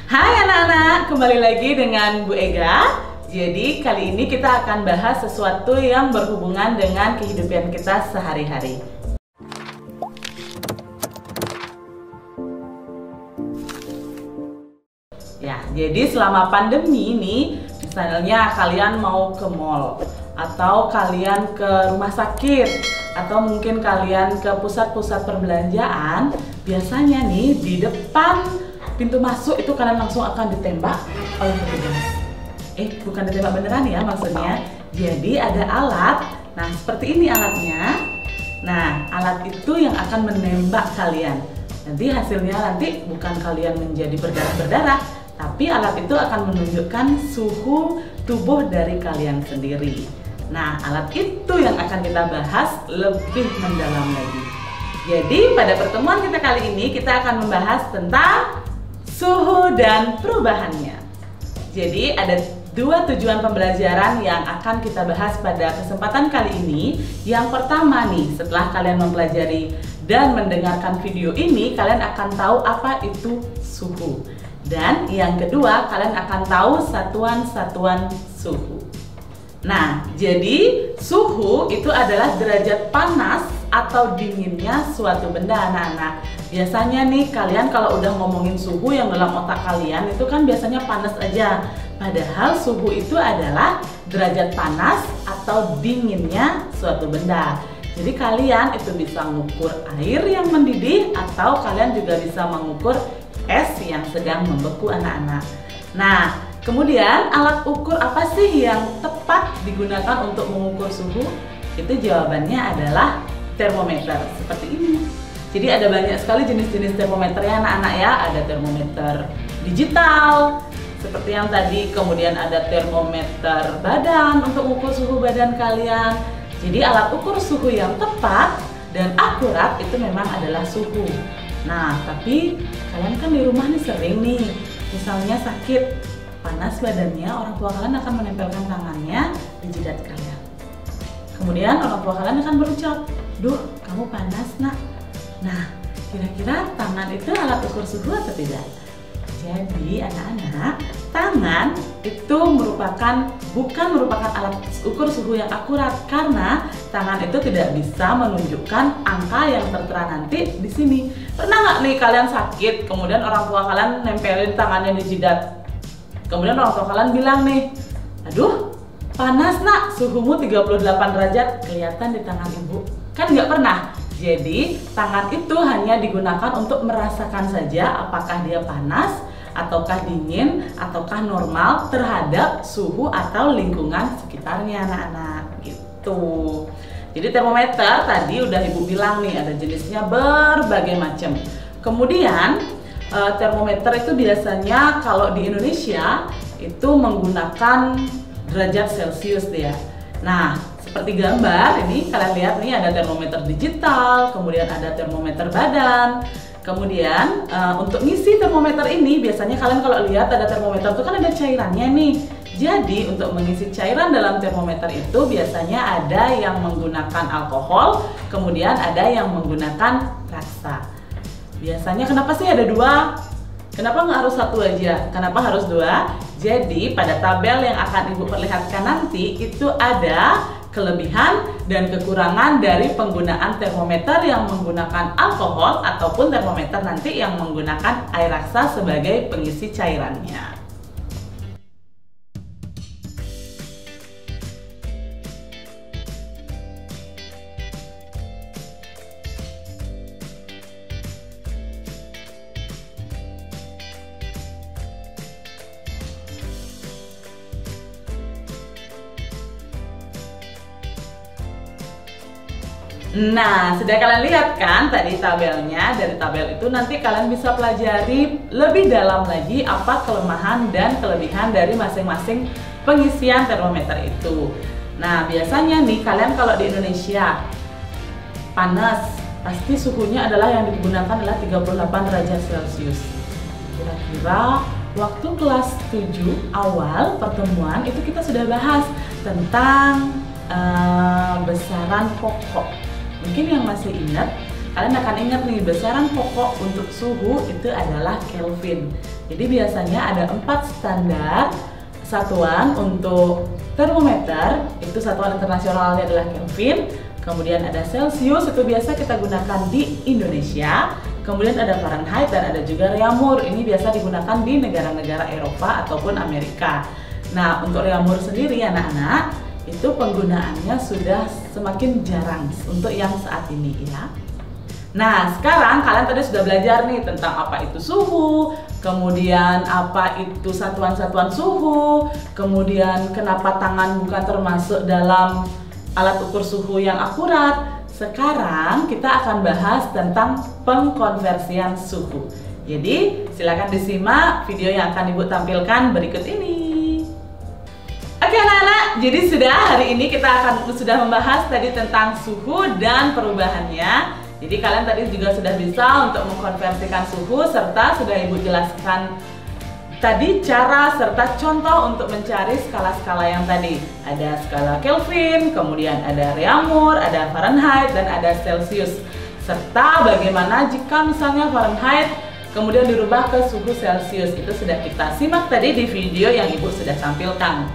Hai anak-anak, kembali lagi dengan Bu Ega. Jadi kali ini kita akan bahas sesuatu yang berhubungan dengan kehidupan kita sehari-hari. Ya, jadi selama pandemi ini, misalnya kalian mau ke mall, atau kalian ke rumah sakit, atau mungkin kalian ke pusat-pusat perbelanjaan, biasanya nih di depan pintu masuk itu kalian langsung akan ditembak oleh petugas. Bukan ditembak beneran ya maksudnya. Jadi ada alat, nah seperti ini alatnya. Nah, alat itu yang akan menembak kalian. Nanti hasilnya bukan kalian menjadi berdarah-berdarah, tapi alat itu akan menunjukkan suhu tubuh dari kalian sendiri. Nah, alat itu yang akan kita bahas lebih mendalam lagi. Jadi pada pertemuan kita kali ini kita akan membahas tentang suhu dan perubahannya. Jadi ada dua tujuan pembelajaran yang akan kita bahas pada kesempatan kali ini. Yang pertama nih, setelah kalian mempelajari dan mendengarkan video ini, kalian akan tahu apa itu suhu. Dan yang kedua, kalian akan tahu satuan-satuan suhu. Nah, jadi suhu itu adalah derajat panas atau dinginnya suatu benda, anak-anak. Biasanya nih kalian kalau udah ngomongin suhu, yang dalam otak kalian itu kan biasanya panas aja. Padahal suhu itu adalah derajat panas atau dinginnya suatu benda. Jadi kalian itu bisa mengukur air yang mendidih, atau kalian juga bisa mengukur es yang sedang membeku, anak-anak. Nah, kemudian alat ukur apa sih yang tepat digunakan untuk mengukur suhu? Itu jawabannya adalah termometer, seperti ini. Jadi ada banyak sekali jenis-jenis termometer ya anak-anak ya. Ada termometer digital, seperti yang tadi. Kemudian ada termometer badan untuk ukur suhu badan kalian. Jadi alat ukur suhu yang tepat dan akurat itu memang adalah suhu. Nah, tapi kalian kan di rumah nih sering nih, misalnya sakit, panas badannya, orang tua kalian akan menempelkan tangannya di jidat kalian. Kemudian orang tua kalian akan berucap, "Duh, kamu panas nak." Nah, kira-kira tangan itu alat ukur suhu atau tidak? Jadi anak-anak, tangan itu bukan merupakan alat ukur suhu yang akurat, karena tangan itu tidak bisa menunjukkan angka yang tertera nanti di sini. Pernah nggak nih kalian sakit, kemudian orang tua kalian nempelin tangannya di jidat? Kemudian orang tua kalian bilang nih, "Aduh, panas nak, suhumu 38 derajat, kelihatan di tangan ibu." Kan nggak pernah. Jadi tangan itu hanya digunakan untuk merasakan saja apakah dia panas, ataukah dingin, ataukah normal terhadap suhu atau lingkungan sekitarnya, anak-anak, gitu. Jadi termometer tadi udah ibu bilang nih, ada jenisnya berbagai macam. Kemudian termometer itu biasanya kalau di Indonesia itu menggunakan derajat Celcius dia. Nah, seperti gambar ini kalian lihat nih, ada termometer digital, kemudian ada termometer badan. Kemudian untuk ngisi termometer ini biasanya kalian kalau lihat ada termometer itu kan ada cairannya nih. Jadi untuk mengisi cairan dalam termometer itu biasanya ada yang menggunakan alkohol, kemudian ada yang menggunakan raksa. Biasanya kenapa sih ada dua? Kenapa nggak harus satu aja? Kenapa harus dua? Jadi pada tabel yang akan ibu perlihatkan nanti itu ada kelebihan dan kekurangan dari penggunaan termometer yang menggunakan alkohol ataupun termometer nanti yang menggunakan air raksa sebagai pengisi cairannya. Nah, sudah kalian lihat kan tadi tabelnya. Dari tabel itu nanti kalian bisa pelajari lebih dalam lagi apa kelemahan dan kelebihan dari masing-masing pengisian termometer itu. Nah, biasanya nih kalian kalau di Indonesia panas, pasti suhunya adalah yang digunakan adalah 38 derajat Celcius. Kira-kira waktu kelas 7 awal pertemuan itu kita sudah bahas tentang besaran pokok. Mungkin yang masih ingat kalian akan ingat nih, besaran pokok untuk suhu itu adalah Kelvin. Jadi biasanya ada 4 standar satuan untuk termometer, itu satuan internasionalnya adalah Kelvin. Kemudian ada Celsius, itu biasa kita gunakan di Indonesia. Kemudian ada Fahrenheit dan ada juga Reaumur, ini biasa digunakan di negara-negara Eropa ataupun Amerika. Nah, untuk Reaumur sendiri anak-anak, itu penggunaannya sudah semakin jarang untuk yang saat ini ya. Nah, sekarang kalian tadi sudah belajar nih tentang apa itu suhu, kemudian apa itu satuan-satuan suhu, kemudian kenapa tangan bukan termasuk dalam alat ukur suhu yang akurat. Sekarang kita akan bahas tentang pengkonversian suhu. Jadi, silakan disimak video yang akan Ibu tampilkan berikut ini. Oke anak-anak, jadi hari ini kita sudah membahas tadi tentang suhu dan perubahannya. Jadi kalian tadi juga sudah bisa untuk mengkonversikan suhu, serta sudah Ibu jelaskan tadi cara serta contoh untuk mencari skala-skala yang tadi. Ada skala Kelvin, kemudian ada Reaumur, ada Fahrenheit, dan ada Celsius. Serta bagaimana jika misalnya Fahrenheit kemudian dirubah ke suhu Celsius. Itu sudah kita simak tadi di video yang Ibu sudah tampilkan.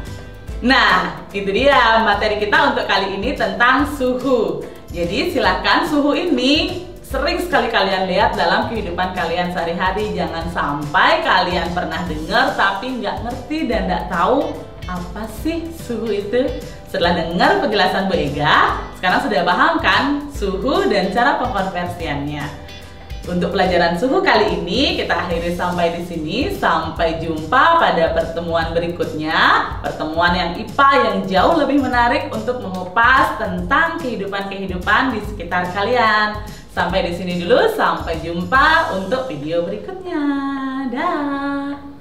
Nah, itu dia materi kita untuk kali ini tentang suhu. Jadi silakan, suhu ini sering sekali kalian lihat dalam kehidupan kalian sehari-hari. Jangan sampai kalian pernah dengar tapi nggak ngerti dan nggak tahu apa sih suhu itu. Setelah dengar penjelasan Bu Ega, sekarang sudah paham kan suhu dan cara pengkonversiannya. Untuk pelajaran suhu kali ini kita akhiri sampai di sini. Sampai jumpa pada pertemuan berikutnya, pertemuan yang IPA yang jauh lebih menarik untuk mengupas tentang kehidupan-kehidupan di sekitar kalian. Sampai di sini dulu, sampai jumpa untuk video berikutnya. Dah.